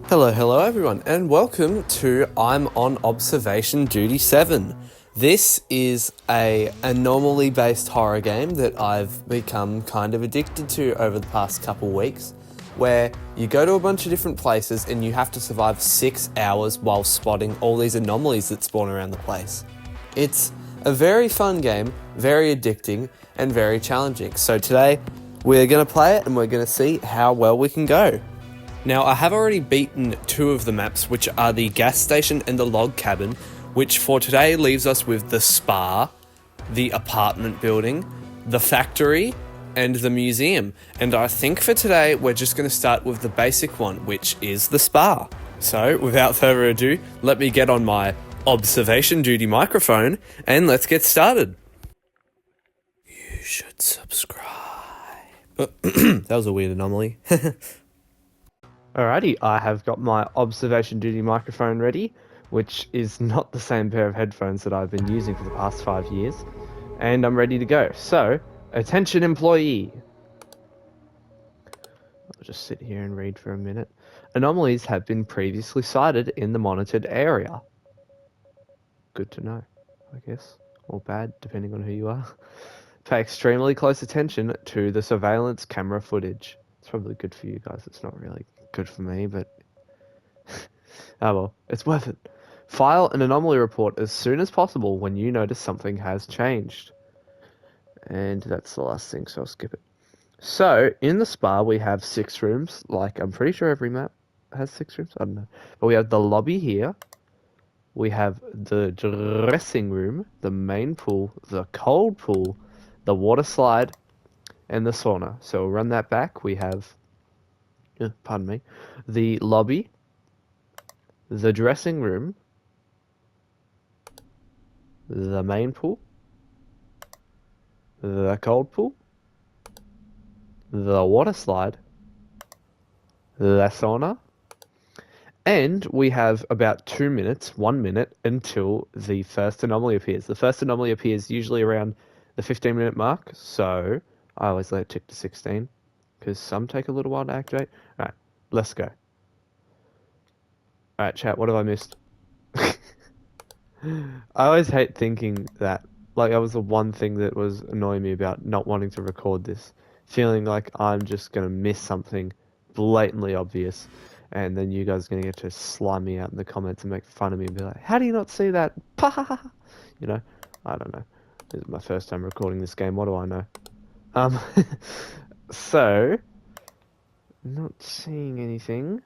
Hello everyone, and welcome to I'm on Observation Duty 7. This is a anomaly-based horror game that I've become kind of addicted to over the past couple weeks, where you go to a bunch of different places and you have to survive 6 hours while spotting all these anomalies that spawn around the place. It's a very fun game, very addicting, and very challenging. So today, we're going to play it and we're going to see how well we can go. Now, I have already beaten 2 of the maps, which are the gas station and the log cabin, which for today leaves us with the spa, the apartment building, the factory, and the museum. And I think for today, we're just going to start with the basic one, which is the spa. So, without further ado, let me get on my observation duty microphone, and let's get started. You should subscribe. That was a weird anomaly. Alrighty, I have got my observation duty microphone ready, which is not the same pair of headphones that I've been using for the past 5 years, and I'm ready to go. So, attention employee! I'll just sit here and read for a minute. Anomalies have been previously cited in the monitored area. Good to know, I guess. Or bad, depending on who you are. Pay extremely close attention to the surveillance camera footage. It's probably good for you guys, it's not really good for me, but oh well, it's worth it. File an anomaly report as soon as possible when you notice something has changed. And that's the last thing, so I'll skip it. So, in the spa, we have 6 rooms. Like, I'm pretty sure every map has 6 rooms. I don't know. But we have the lobby here. We have the dressing room, the main pool, the cold pool, the water slide, and the sauna. So, we'll run that back. We have, pardon me, the lobby, the dressing room, the main pool, the cold pool, the water slide, the sauna, and we have about 2 minutes, 1 minute, until the first anomaly appears. The first anomaly appears usually around the 15-minute mark, so I always let it tick to 16, because some take a little while to activate. Alright, let's go. Alright, chat, what have I missed? I always hate thinking that, like, that was the one thing that was annoying me about not wanting to record this. Feeling like I'm just going to miss something blatantly obvious, and then you guys are going to get to slime me out in the comments and make fun of me and be like, how do you not see that? You know, I don't know. This is my first time recording this game, what do I know? So, not seeing anything.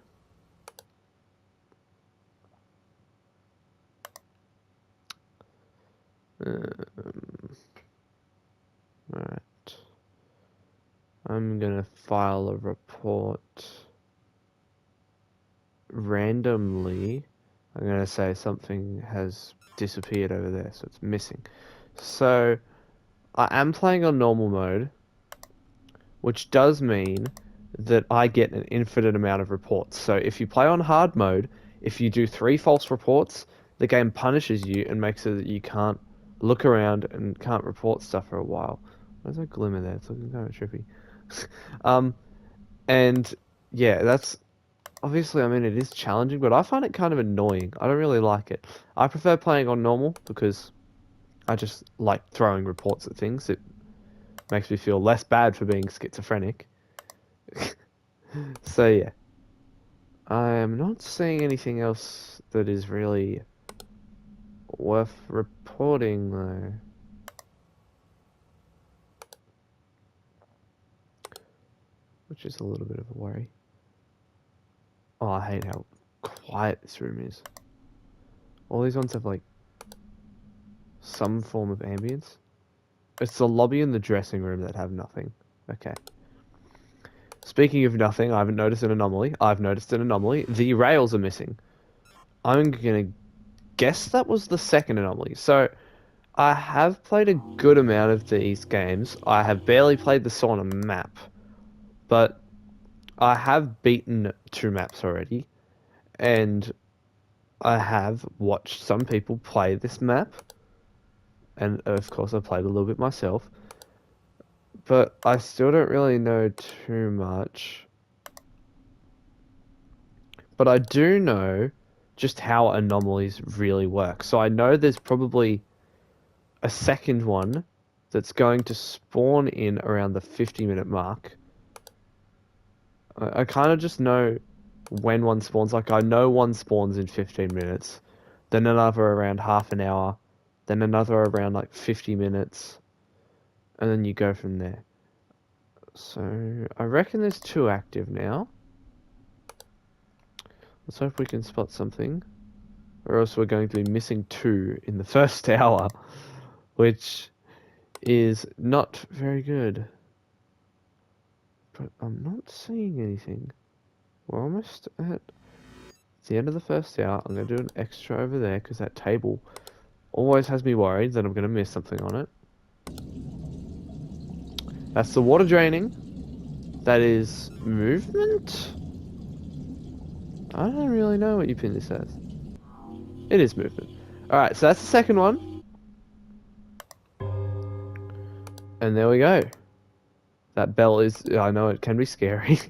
Alright. I'm gonna file a report randomly. I'm gonna say something has disappeared over there, so it's missing. So, I am playing on normal mode, which does mean that I get an infinite amount of reports. So if you play on hard mode, if you do 3 false reports, the game punishes you and makes it that you can't look around and can't report stuff for a while. There's a glimmer there, it's looking kind of trippy. And yeah, that's obviously, I mean, it is challenging, but I find it kind of annoying. I don't really like it. I prefer playing on normal because I just like throwing reports at things. It makes me feel less bad for being schizophrenic. So yeah, I am not seeing anything else that is really worth reporting though. Which is a little bit of a worry. Oh, I hate how quiet this room is. All these ones have like some form of ambience. It's the lobby and the dressing room that have nothing. Okay. Speaking of nothing, I haven't noticed an anomaly. I've noticed an anomaly. The rails are missing. I'm gonna guess that was the second anomaly. So, I have played a good amount of these games. I have barely played the sauna map, but I have beaten 2 maps already, and I have watched some people play this map, and of course I played a little bit myself, but I still don't really know too much. but I do know just how anomalies really work. So I know there's probably a second one that's going to spawn in around the 50-minute mark. I kind of just know when one spawns. Like, I know one spawns in 15 minutes, then another around half an hour, then another around like 50 minutes, and then you go from there. So I reckon there's 2 active now. Let's hope we can spot something, or else we're going to be missing 2 in the first hour, which is not very good. But I'm not seeing anything. We're almost at the end of the first hour. I'm going to do an extra over there because that table always has me worried that I'm going to miss something on it. That's the water draining. That is movement? I don't really know what you pin this as. It is movement. Alright, so that's the second one. And there we go. That bell is... I know it can be scary.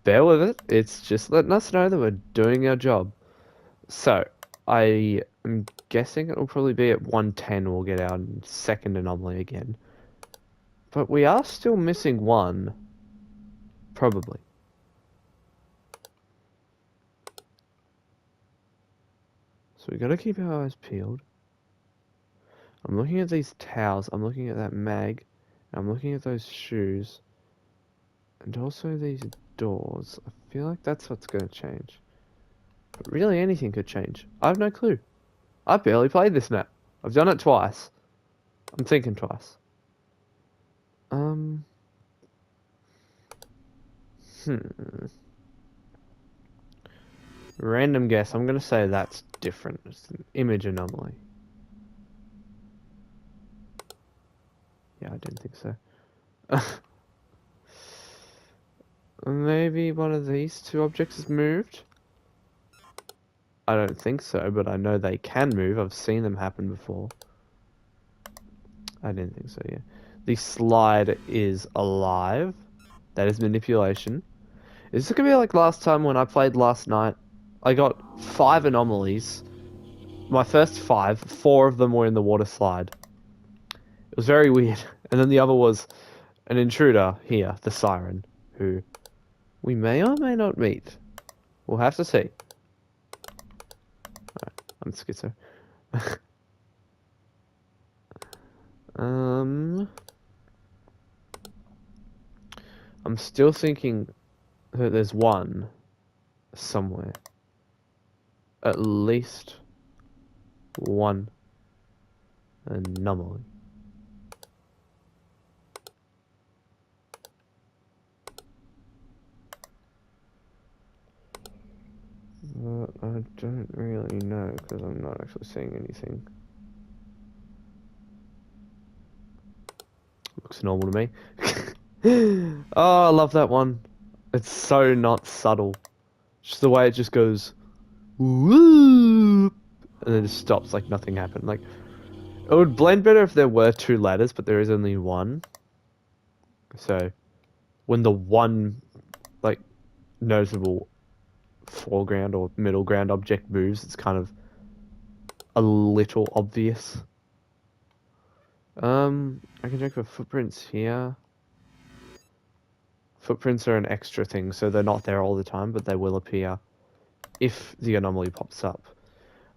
Bear with it. It's just letting us know that we're doing our job. So, I am guessing it'll probably be at 110 we'll get our second anomaly again. But we are still missing 1. Probably. So we gotta keep our eyes peeled. I'm looking at these towels, I'm looking at that mag, I'm looking at those shoes, and also these doors. I feel like that's what's gonna change. But really anything could change. I have no clue. I've barely played this map. I've done it twice. I'm thinking twice. Random guess. I'm gonna say that's different. It's an image anomaly. Yeah, I didn't think so. Maybe one of these 2 objects has moved? I don't think so, but I know they can move. I've seen them happen before. I didn't think so, yeah. The slide is alive. That is manipulation. Is this gonna be like last time when I played last night? I got 5 anomalies. My first 5, 4 of them were in the water slide. It was very weird. And then the other was an intruder here, the siren, who we may or may not meet. We'll have to see. Alright, I'm schizo. I'm still thinking that there's 1 somewhere. At least 1 anomaly. But I don't really know because I'm not actually seeing anything. Looks normal to me. Oh, I love that one. It's so not subtle. Just the way it just goes, whoop, and then it stops like nothing happened. Like, it would blend better if there were 2 ladders, but there is only 1. So, when the one, like, noticeable foreground or middle ground object moves, it's kind of a little obvious. I can check for footprints here. Footprints are an extra thing, so they're not there all the time, but they will appear if the anomaly pops up.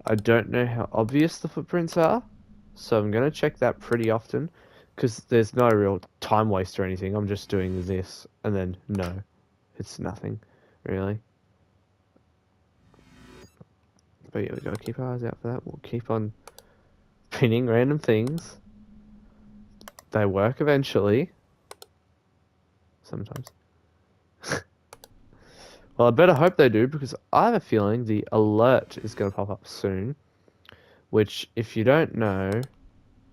I don't know how obvious the footprints are, so I'm going to check that pretty often, because there's no real time waste or anything. I'm just doing this, and then no, it's nothing, really. But yeah, we gotta keep our eyes out for that. We'll keep on pinning random things. They work eventually. Sometimes. Well, I better hope they do, because I have a feeling the alert is going to pop up soon. Which, if you don't know,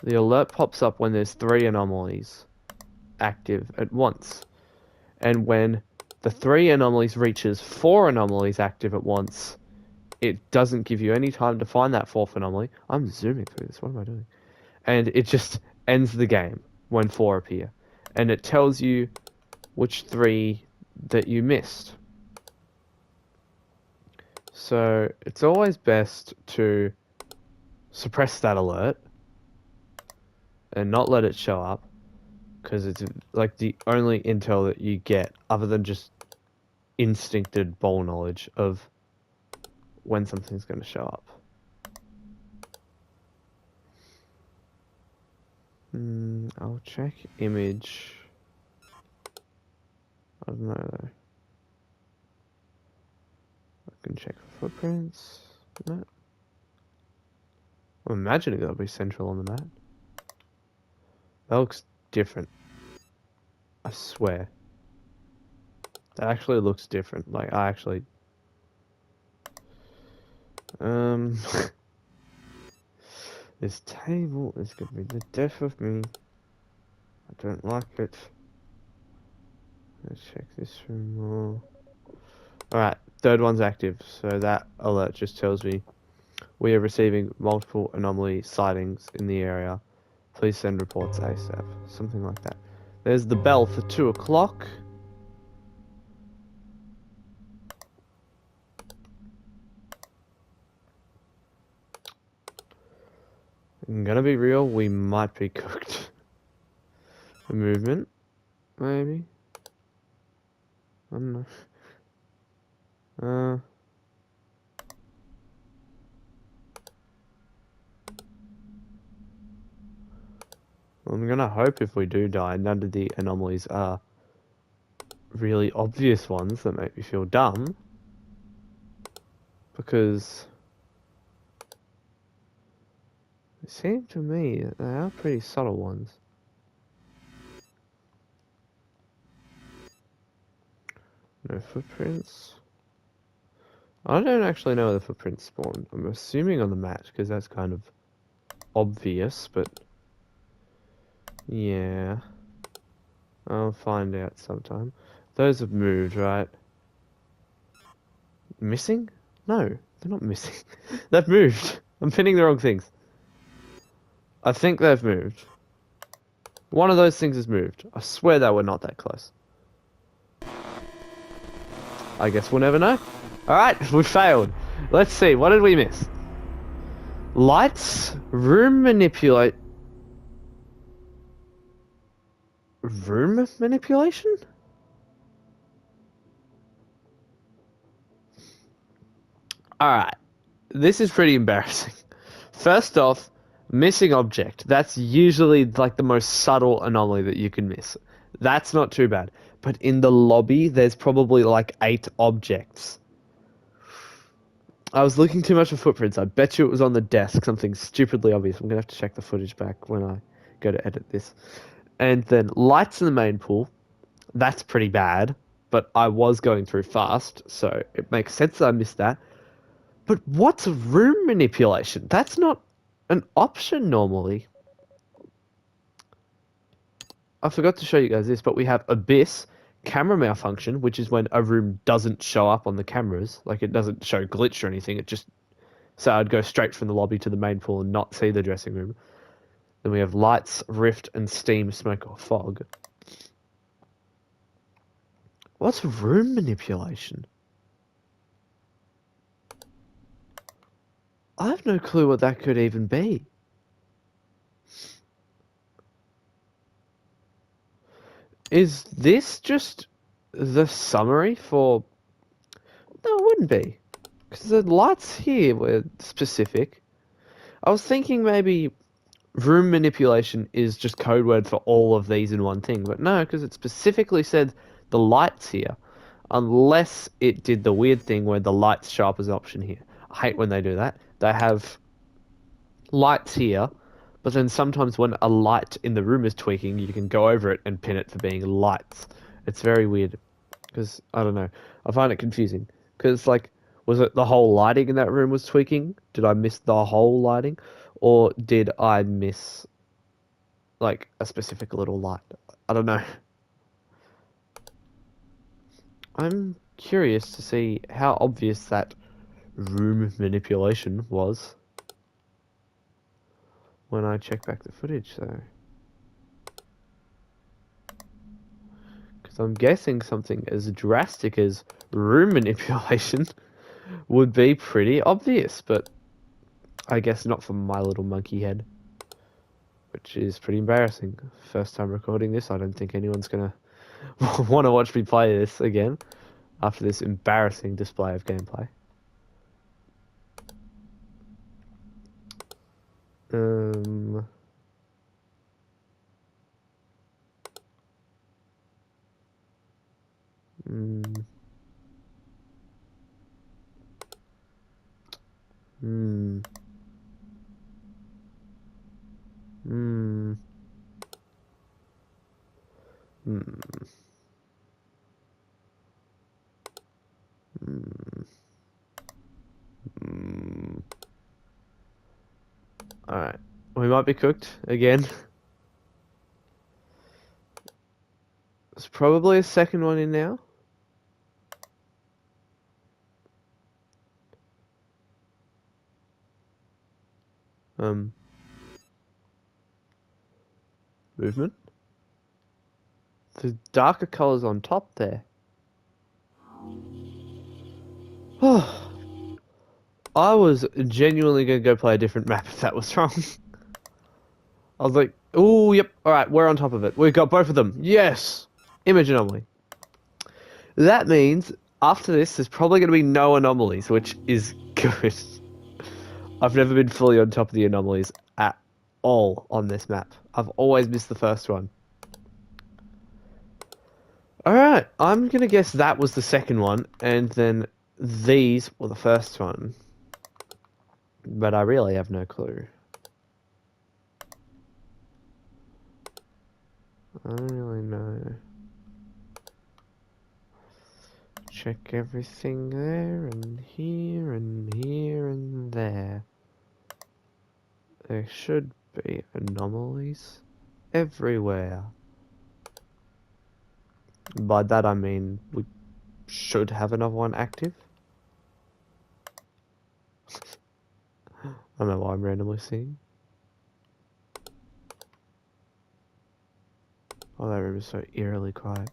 the alert pops up when there's 3 anomalies active at once. And when the 3 anomalies reaches 4 anomalies active at once, it doesn't give you any time to find that 4th anomaly. I'm zooming through this. What am I doing? And it just ends the game when 4 appear. And it tells you which 3 that you missed. So it's always best to suppress that alert and not let it show up, because it's like the only intel that you get other than just instincted ball knowledge of when something's going to show up. I'll check image. I don't know though. I can check for footprints. No. I'm imagining that'll be central on the map. That looks different. I swear. That actually looks different. Like, I actually... This table is gonna be the death of me. I don't like it. Let's check this room more. Alright, third one's active, so that alert just tells me we are receiving multiple anomaly sightings in the area. Please send reports ASAP. Something like that. There's the bell for 2 o'clock. I'm gonna be real, we might be cooked. A movement, maybe? I don't know. I'm gonna hope if we do die, none of the anomalies are really obvious ones that make me feel dumb. Because it seemed to me that they are pretty subtle ones. No footprints. I don't actually know where the footprints spawned. I'm assuming on the mat, because that's kind of obvious, but... yeah. I'll find out sometime. Those have moved, right? Missing? No, they're not missing. They've moved. I'm pinning the wrong things. I think they've moved. One of those things has moved. I swear they were not that close. I guess we'll never know. Alright, we failed. Let's see, what did we miss? Lights, room manipulate... Room manipulation? Alright, this is pretty embarrassing. First off, missing object. That's usually like the most subtle anomaly that you can miss. That's not too bad. But in the lobby, there's probably like 8 objects. I was looking too much for footprints. I bet you it was on the desk, something stupidly obvious. I'm going to have to check the footage back when I go to edit this. And then lights in the main pool. That's pretty bad. But I was going through fast, so it makes sense that I missed that. But what's room manipulation? That's not an option normally. I forgot to show you guys this, but we have Abyss, camera malfunction, which is when a room doesn't show up on the cameras. Like, it doesn't show glitch or anything. It just... so I'd go straight from the lobby to the main pool and not see the dressing room. Then we have lights, rift, and steam, smoke, or fog. What's room manipulation? I have no clue what that could even be. Is this just the summary for... no, it wouldn't be. Because the lights here were specific. I was thinking maybe room manipulation is just code word for all of these in one thing. But no, because it specifically said the lights here. Unless it did the weird thing where the lights show up as an option here. I hate when they do that. They have lights here, but then sometimes when a light in the room is tweaking, you can go over it and pin it for being lights. It's very weird, because, I don't know, I find it confusing. Because, like, was it the whole lighting in that room was tweaking? Did I miss the whole lighting? Or did I miss, like, a specific little light? I don't know. I'm curious to see how obvious that room manipulation was when I check back the footage, though. Because I'm guessing something as drastic as room manipulation would be pretty obvious, but I guess not for my little monkey head, which is pretty embarrassing. First time recording this, I don't think anyone's gonna want to watch me play this again after this embarrassing display of gameplay. Um... Mm. Mm. Mm. Mm. Mm. Mm. Alright. We might be cooked again. There's probably a second one in now. Movement. The darker colors on top there. Oh, I was genuinely going to go play a different map if that was wrong. I was like, oh, yep, alright, we're on top of it. We've got both of them. Yes! Image anomaly. That means, after this, there's probably going to be no anomalies, which is good. I've never been fully on top of the anomalies at all on this map. I've always missed the first one. Alright, I'm going to guess that was the second one, and then these were the first one. But I really have no clue. I don't really know. Check everything there and here and here and there. There should be anomalies everywhere. By that I mean we should have another one active. I don't know why I'm randomly seeing. Oh, that room is so eerily quiet.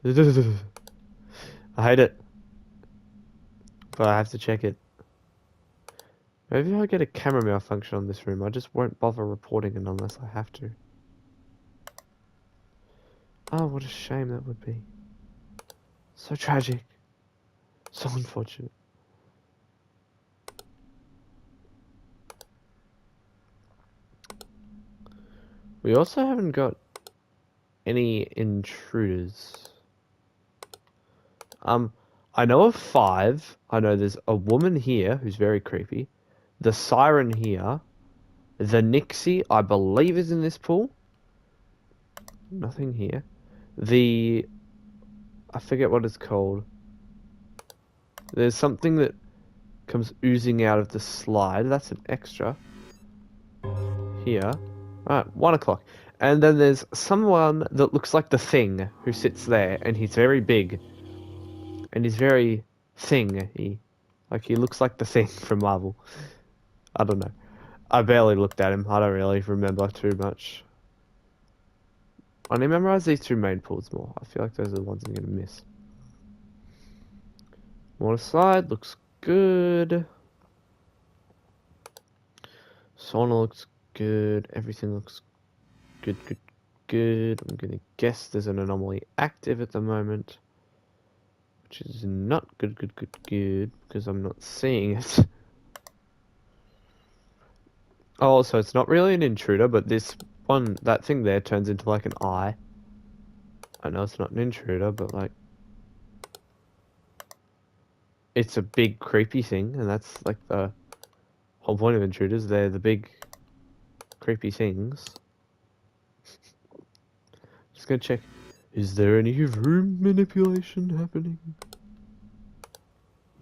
I hate it. But I have to check it. Maybe if I get a camera malfunction on this room, I just won't bother reporting it unless I have to. Oh, what a shame that would be. So tragic. So unfortunate. We also haven't got any intruders. I know of 5. I know there's a woman here who's very creepy. The siren here. The Nixie, I believe, is in this pool. Nothing here. I forget what it's called. There's something that comes oozing out of the slide. That's an extra. Here. Alright, 1 o'clock. And then there's someone that looks like the Thing who sits there, and he's very big. And he's very thing-y. Like, he looks like the Thing from Marvel. I don't know. I barely looked at him. I don't really remember too much. I need to memorize these 2 main pools more. I feel like those are the ones I'm going to miss. Water slide looks good. Sauna looks good. Everything looks good, good, good. I'm going to guess there's an anomaly active at the moment. Which is not good, good, good, good. Because I'm not seeing it. Oh, so it's not really an intruder, but this one, that thing there turns into like an eye. I know it's not an intruder, but like... It's a big creepy thing, and that's like the whole point of intruders. They're the big creepy things. Just gonna check. Is there any room manipulation happening?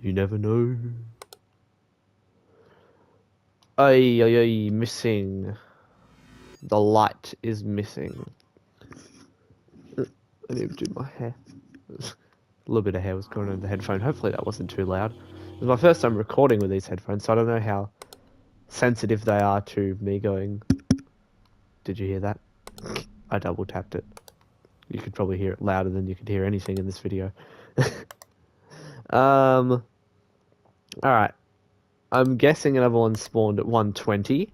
You never know. Ay, ay, ay, missing. The light is missing. I need to do my hair. A little bit of hair was going on in the headphone. Hopefully that wasn't too loud. It was my first time recording with these headphones, so I don't know how sensitive they are to me going... Did you hear that? I double tapped it. You could probably hear it louder than you could hear anything in this video. Alright. I'm guessing another one spawned at 120.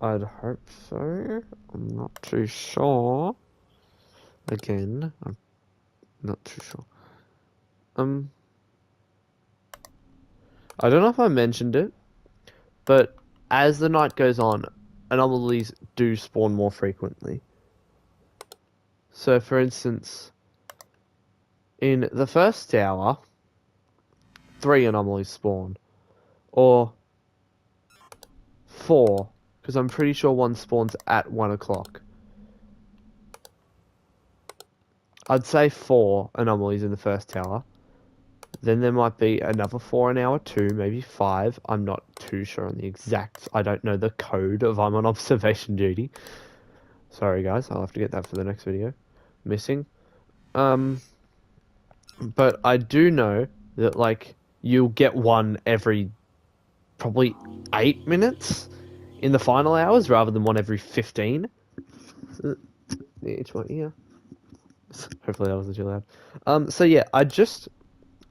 I'd hope so. I'm not too sure. Again, I'm not too sure. I don't know if I mentioned it, but as the night goes on, anomalies do spawn more frequently. So, for instance, in the first hour, 3 anomalies spawn. Or 4, because I'm pretty sure one spawns at 1 o'clock. I'd say 4 anomalies in the first hour. Then there might be another 4 in hour 2, maybe 5. I'm not too sure on the exact. I don't know the code of I'm on observation duty. Sorry guys, I'll have to get that for the next video. Missing. But I do know that like you'll get one every probably 8 minutes in the final hours rather than one every 15. Each one, yeah. Hopefully that wasn't too loud. So yeah, I just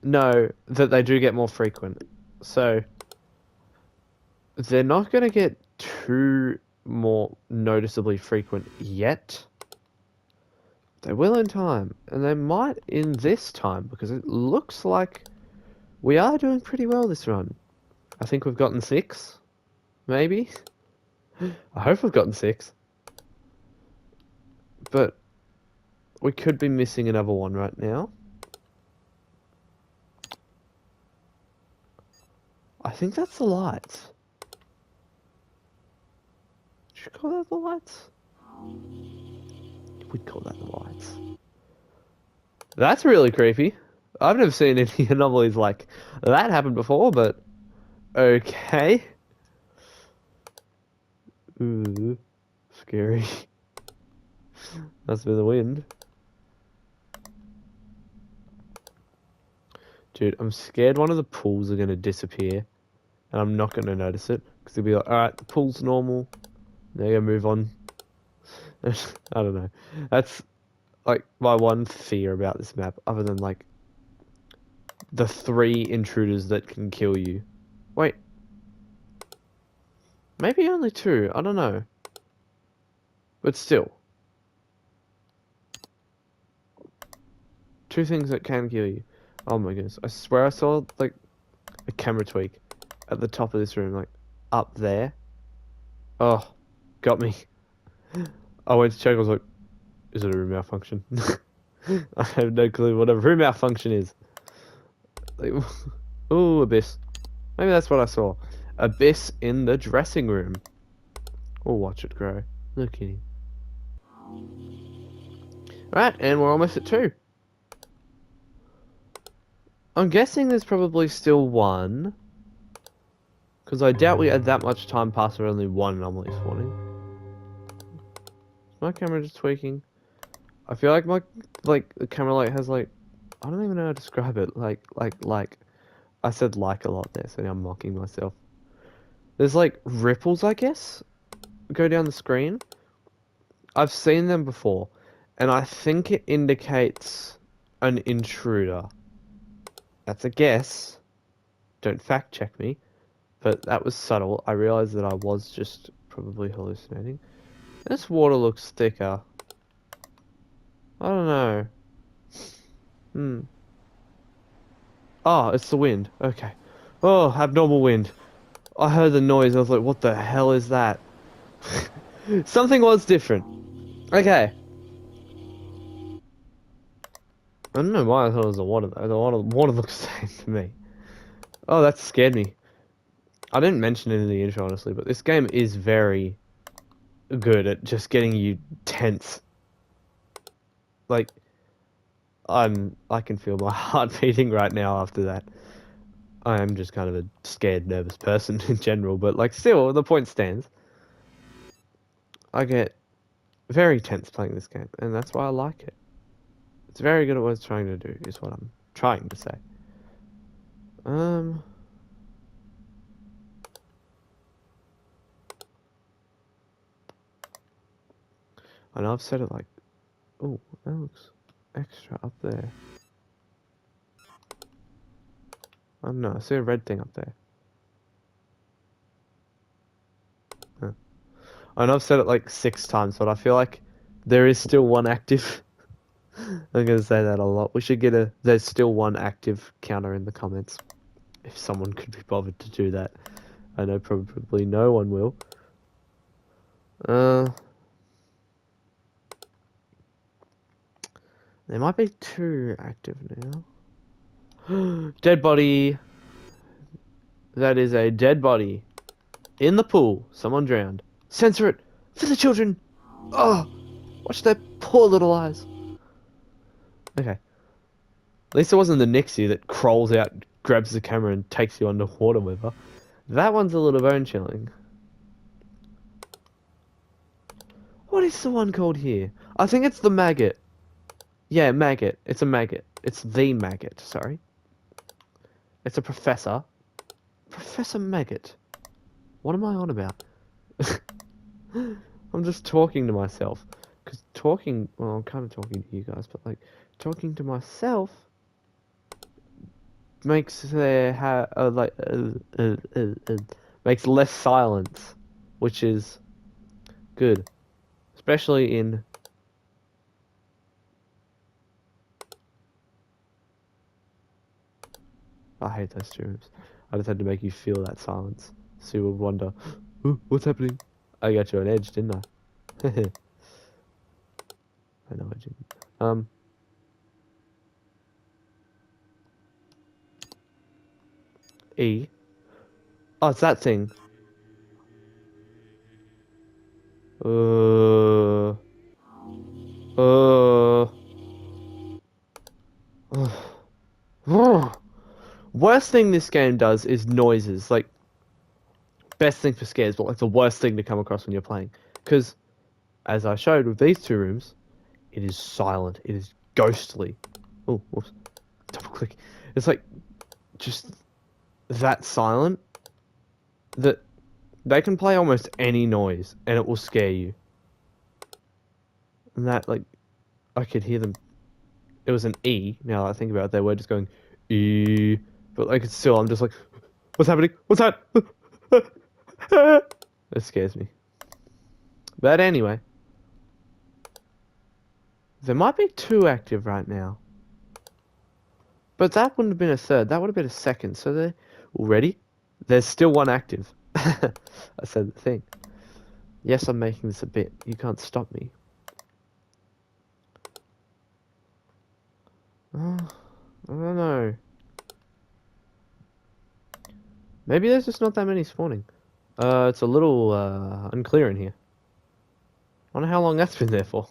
know that they do get more frequent. So they're not going to get too more noticeably frequent yet. They will in time, and they might in this time, because it looks like we are doing pretty well this run. I think we've gotten 6, maybe? I hope we've gotten 6. But we could be missing another one right now. I think that's the lights. Should we call that the lights? We'd call that the lights. That's really creepy. I've never seen any anomalies like that happen before, but okay. Ooh, scary. Must be the wind. Dude, I'm scared one of the pools are going to disappear. And I'm not going to notice it. Because they'll be like, alright, the pool's normal. Now you move on. I don't know. That's like my one fear about this map. Other than like the 3 intruders that can kill you. Wait. Maybe only 2. I don't know. But still. 2 things that can kill you. Oh my goodness. I swear I saw like a camera tweak at the top of this room. Like up there. Oh. Got me. I went to check. I was like, is it a room malfunction? I have no clue what a room malfunction is. Like, ooh, abyss. Maybe that's what I saw. Abyss in the dressing room. We'll watch it grow. No kidding. Right, and we're almost at 2. I'm guessing there's probably still 1. Because I doubt we had that much time past where only 1 anomaly spawning. Is my camera just tweaking? I feel like the camera light has like, I don't even know how to describe it. Like. I said like a lot there, so now I'm mocking myself. There's like ripples, I guess, go down the screen. I've seen them before, and I think it indicates an intruder. That's a guess. Don't fact check me, but that was subtle. I realized that I was just probably hallucinating. This water looks thicker. I don't know. Oh, it's the wind. Okay. Oh, abnormal wind. I heard the noise. I was like, what the hell is that? Something was different. Okay. I don't know why I thought it was the water though. The water looks the same to me. Oh, that scared me. I didn't mention it in the intro, honestly, but this game is very good at just getting you tense. Like, I can feel my heart beating right now after that. I am just kind of a scared, nervous person in general, but like, still, the point stands. I get very tense playing this game, and that's why I like it. It's very good at what it's trying to do, is what I'm trying to say. I know I've said it like, oh, that looks extra up there. I don't know. I see a red thing up there. Huh. I know I've said it like 6 times, but I feel like there is still one active. I'm gonna say that a lot. We should get a there's still one active counter in the comments. If someone could be bothered to do that. I know probably no one will. There might be 2 active now. Dead body. That is a dead body. In the pool. Someone drowned. Censor it! For the children! Oh! Watch their poor little eyes. Okay. At least it wasn't the Nixie that crawls out, grabs the camera, and takes you underwater with her. That one's a little bone chilling. What is the one called here? I think it's the maggot. Yeah, maggot. It's a maggot. It's the maggot, sorry. It's a professor. Professor Maggot. What am I on about? I'm just talking to myself. Because talking... Well, I'm kind of talking to you guys, but, like, talking to myself makes there makes less silence, which is good, especially in I hate those streams. I just had to make you feel that silence, so you would wonder, what's happening? I got you on edge, didn't I? I know I didn't. E. Oh, it's that thing. Uh. Worst thing this game does is noises. Like, best thing for scares, but like the worst thing to come across when you're playing. Because, as I showed with these 2 rooms, it is silent. It is ghostly. Oh, whoops. Double click. It's like, just that silent that they can play almost any noise and it will scare you. And that, like, I could hear them. It was an E, now that I think about it. They were just going, E. But, like, it's still, I'm just like, what's happening? What's that? It scares me. But anyway. There might be 2 active right now. But that wouldn't have been a third. That would have been a second. So they're ready. There's still 1 active. I said the thing. Yes, I'm making this a bit. You can't stop me. I don't know. Maybe there's just not that many spawning. It's a little unclear in here. I wonder how long that's been there for.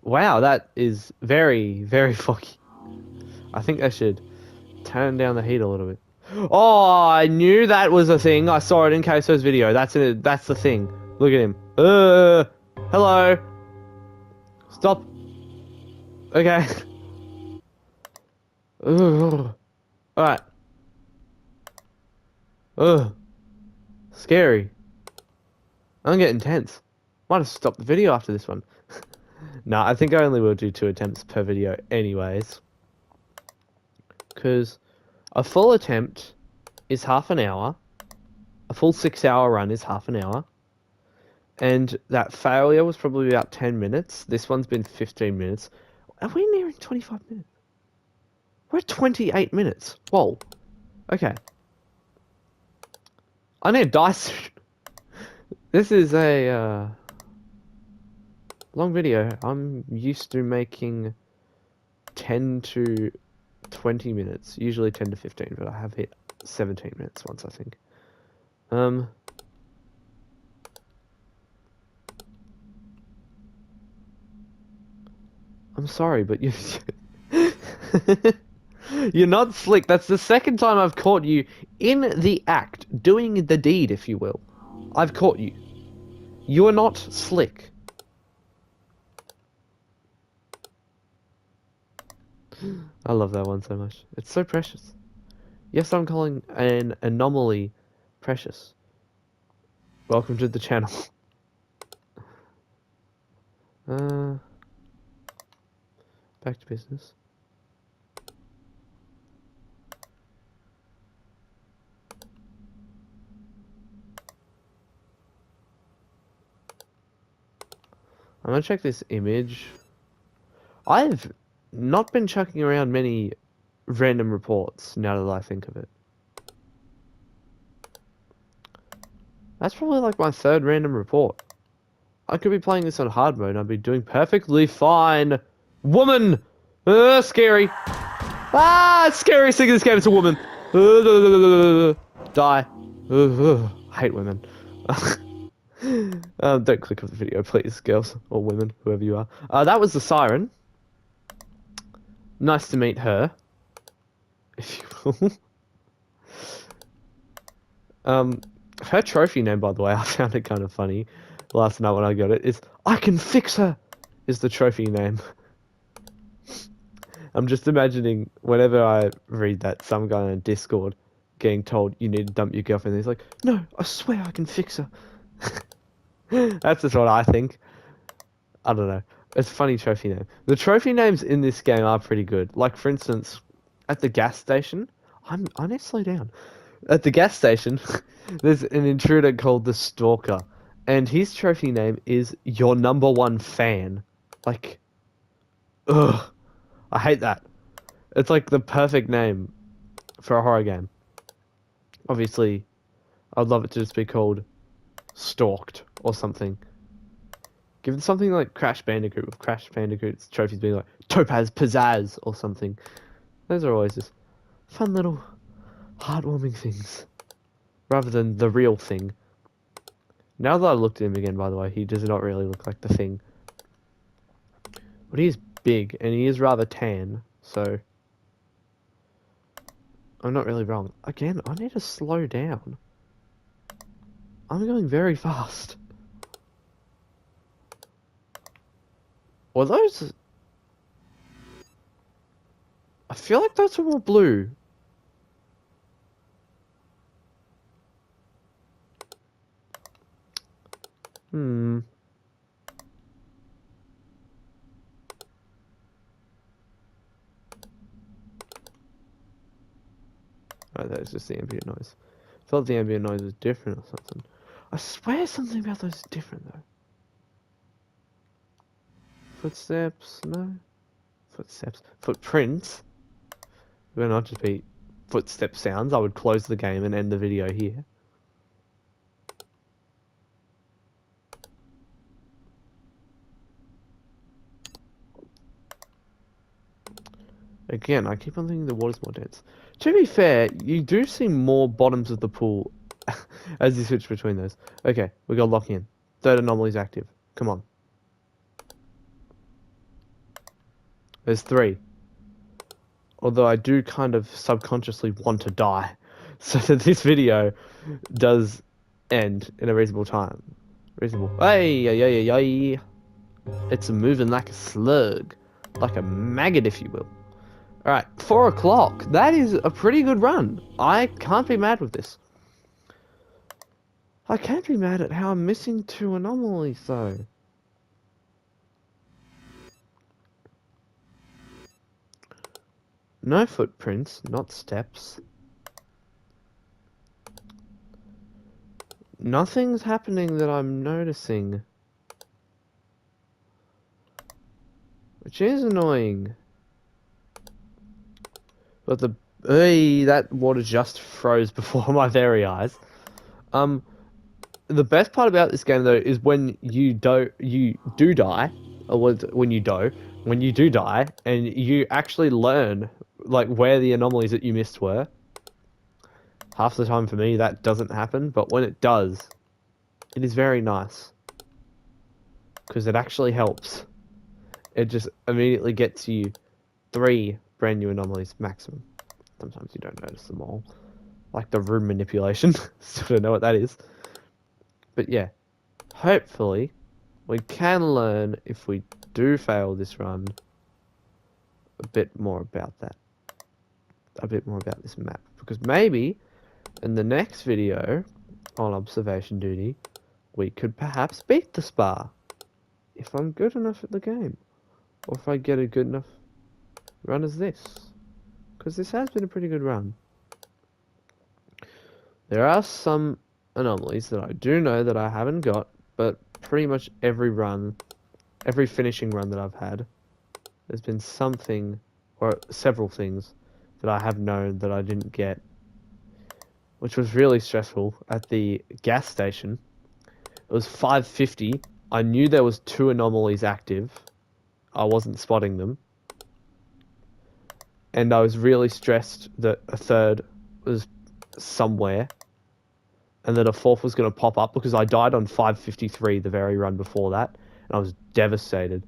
Wow, that is very, very foggy. I think I should turn down the heat a little bit. Oh, I knew that was a thing. I saw it in Queso's video. That's the thing. Look at him. Hello. Stop. Okay. Alright. Ugh. Scary. I'm getting tense. Might have stopped the video after this one. Nah, I think I only will do 2 attempts per video anyways. Because a full attempt is half an hour. A full 6-hour run is half an hour. And that failure was probably about 10 minutes. This one's been 15 minutes. Are we nearing 25 minutes? We're at 28 minutes. Whoa. Okay. I need to die soon. This is a long video. I'm used to making 10 to 20 minutes. Usually 10 to 15, but I have hit 17 minutes once, I think. I'm sorry, but you... You're not slick. That's the second time I've caught you in the act, doing the deed, if you will. I've caught you. You are not slick. I love that one so much. It's so precious. Yes, I'm calling an anomaly precious. Welcome to the channel. Back to business. I'm gonna check this image. I've not been chucking around many random reports now that I think of it. That's probably like my third random report. I could be playing this on hard mode and I'd be doing perfectly fine. Woman! Scary. Scariest thing in this game is a woman. Die. I hate women. Don't click off the video, please, girls or women, whoever you are. That was the siren. Nice to meet her, if you will. Her trophy name, by the way, I found it kind of funny last night when I got it, is I Can Fix Her, is the trophy name. I'm just imagining whenever I read that, some guy on Discord getting told you need to dump your girlfriend, and he's like, no, I swear I can fix her. That's just what I think. I don't know. It's a funny trophy name. The trophy names in this game are pretty good. Like, for instance, at the gas station, I need to slow down. At the gas station, there's an intruder called the Stalker, and his trophy name is Your Number One Fan. Like, ugh, I hate that. It's like the perfect name for a horror game. Obviously, I'd love it to just be called Stalked or something. Give it something like Crash Bandicoot, with Crash Bandicoot's trophies being like Topaz Pizzazz or something. Those are always just fun little heartwarming things, rather than the real thing. Now that I looked at him again, by the way, he does not really look like the thing. But he is big, and he is rather tan, so I'm not really wrong. Again, I need to slow down. I'm going very fast. Were those... I feel like those were more blue. Oh, that was just the ambient noise. I thought the ambient noise was different or something. I swear something about those is different though. Footsteps, no. Footsteps. Footprints. It would not just be footstep sounds. I would close the game and end the video here. Again, I keep on thinking the water's more dense. To be fair, you do see more bottoms of the pool as you switch between those. Okay, we got lock in. Third anomaly's active. Come on. There's 3. Although I do kind of subconsciously want to die, so that this video does end in a reasonable time. Reasonable. Hey. It's moving like a slug. Like a maggot, if you will. Alright, 4 o'clock. That is a pretty good run. I can't be mad with this. I can't be mad at how I'm missing 2 anomalies, though. No footprints, not steps. Nothing's happening that I'm noticing. Which is annoying. But that water just froze before my very eyes. The best part about this game though is when you do die, or when you do die, and you actually learn like where the anomalies that you missed were. Half the time for me that doesn't happen, but when it does, it is very nice. Because it actually helps. It just immediately gets you 3 brand new anomalies maximum. Sometimes you don't notice them all. Like the room manipulation. Still don't know what that is. But yeah, hopefully we can learn, if we do fail this run, a bit more about that. A bit more about this map. Because maybe in the next video on observation duty, we could perhaps beat the spa. If I'm good enough at the game. Or if I get a good enough run as this. Because this has been a pretty good run. There are some anomalies that I do know that I haven't got, but pretty much every run every finishing run that I've had, there's been something or several things that I have known that I didn't get, which was really stressful at the gas station. It was 5:50. I knew there was 2 anomalies active. I wasn't spotting them. And I was really stressed that a third was somewhere and that a fourth was going to pop up because I died on 5:53 the very run before that, and I was devastated.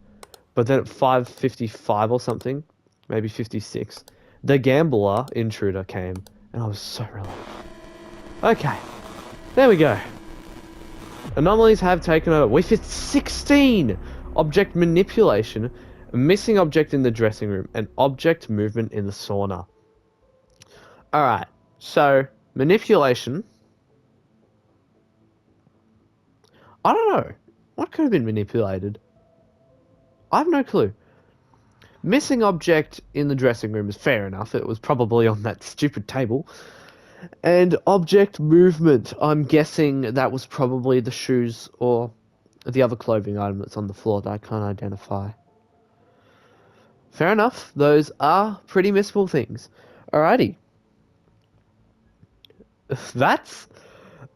But then at 5:55 or something, maybe 56, the gambler intruder came, and I was so relieved. Okay, there we go. Anomalies have taken over. We've hit 16! Object manipulation, a missing object in the dressing room, and object movement in the sauna. Alright, so manipulation. I don't know. What could have been manipulated? I have no clue. Missing object in the dressing room is fair enough. It was probably on that stupid table. And object movement, I'm guessing that was probably the shoes or the other clothing item that's on the floor that I can't identify. Fair enough. Those are pretty missable things. Alrighty. That's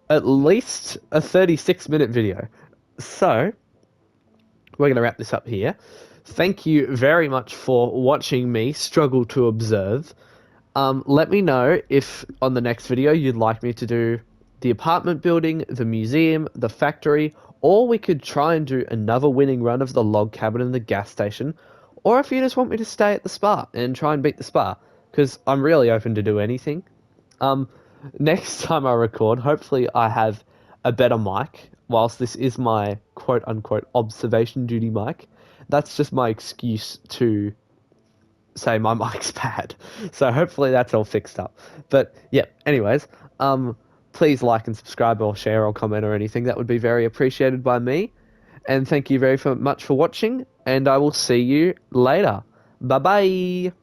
at least a 36-minute video. So, we're going to wrap this up here. Thank you very much for watching me struggle to observe. Let me know if on the next video you'd like me to do the apartment building, the museum, the factory, or we could try and do another winning run of the log cabin and the gas station, or if you just want me to stay at the spa and try and beat the spa, because I'm really open to do anything. Next time I record, hopefully I have a better mic, whilst this is my quote-unquote observation duty mic. That's just my excuse to say my mic's bad. So hopefully that's all fixed up. But yeah, anyways, please like and subscribe or share or comment or anything. That would be very appreciated by me. And thank you very much for watching, and I will see you later. Bye-bye.